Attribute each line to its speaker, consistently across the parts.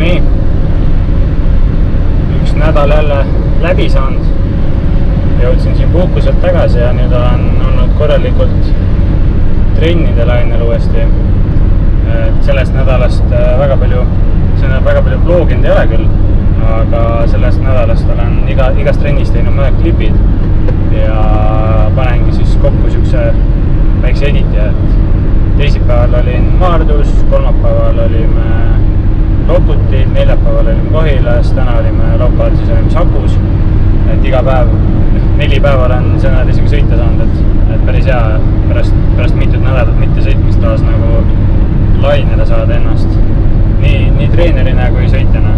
Speaker 1: nii, üks nädal jälle läbi saanud. Jõudsin siin puhkuselt tagasi ja nüüd olen olnud korralikult trennide lainel uuesti. Sellest nädalast väga palju vloginud ei ole küll, aga sellest nädalast olen igast trennist teinud mõned klipid ja panengi siis kokku siukse väikse editi, et teisipäeval olin Maardus, kolmapäeval olime Loputil, neljapäeval olime Kohilas, täna olime laupäeval siis olime Sakus, et iga päev, 4 päeva olen see nädal isegi sõita saanud, et päris hea pärast mitut nädalat mitte sõitmist taas nagu lainele saada ennast nii treenerina kui sõitjana.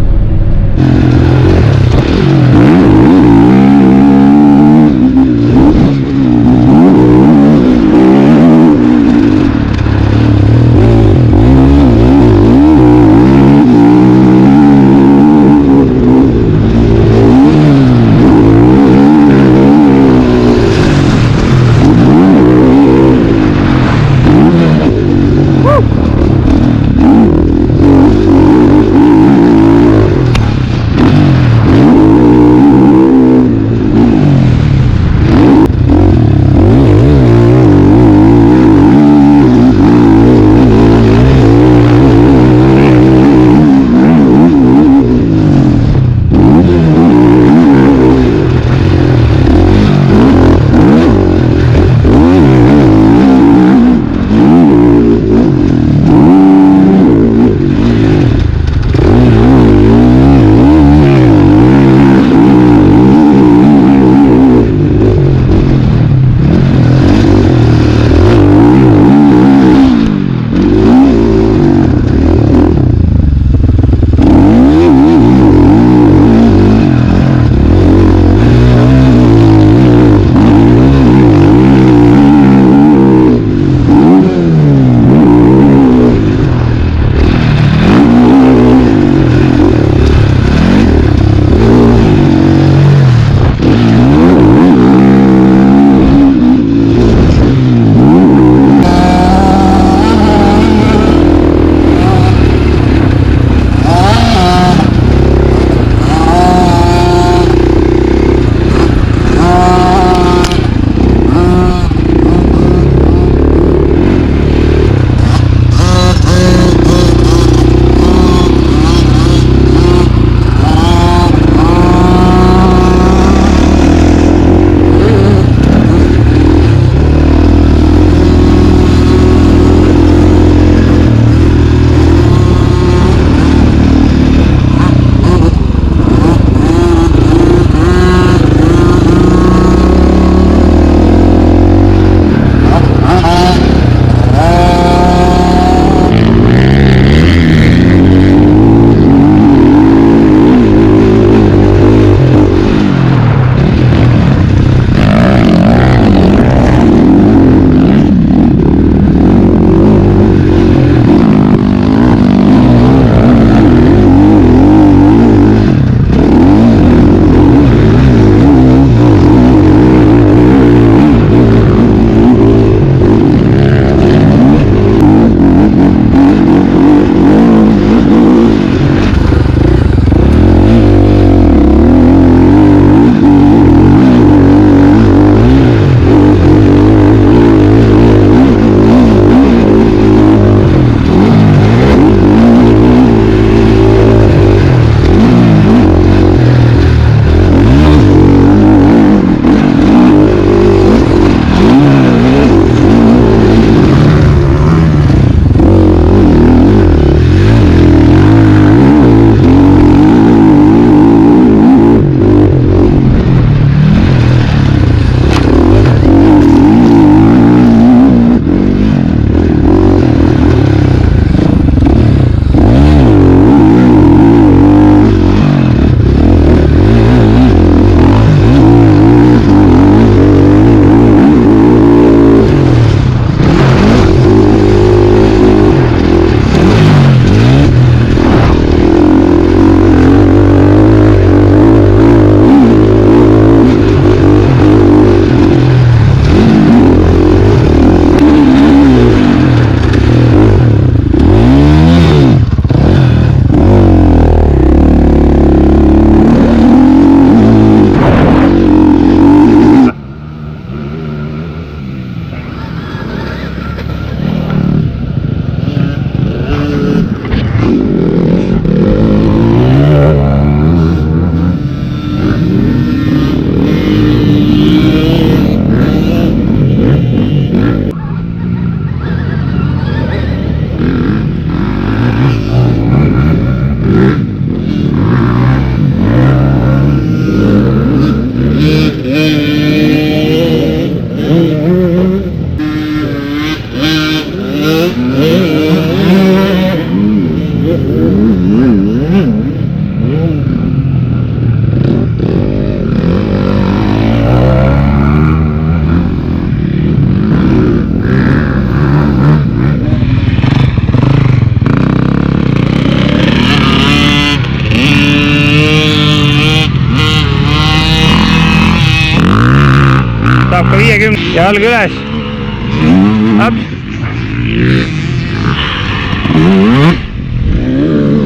Speaker 1: Saab ka 50, jalg üles.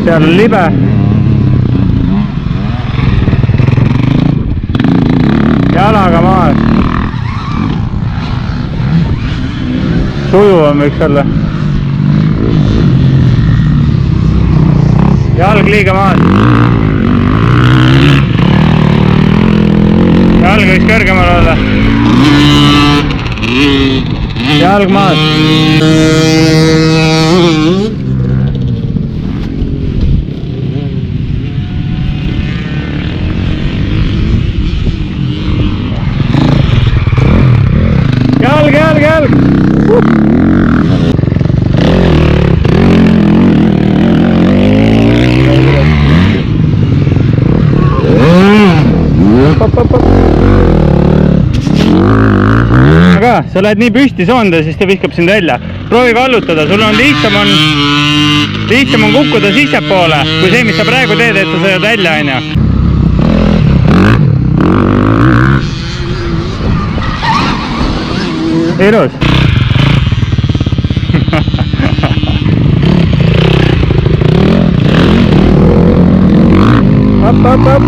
Speaker 1: Seal on libe. Jalaga maas. Sujuvam võiks olla. Jalg liiga maas. Jalg võiks kõrgemal olla. Jalg maas. Jalg. Aga sa lähed nii püsti soonda, siis ta viskab sind välja. Proovi vallutada, sul on lihtsam on kukkuda sissepoole, kui see, mis sa praegu teed, et sa sõjad välja, on ju. Ilus. Up.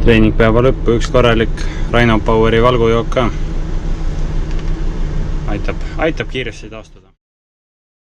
Speaker 1: treeningpäeva lõppu üks korralik Rhino Poweri valgujook ka. Aitab kiiresti taastuda.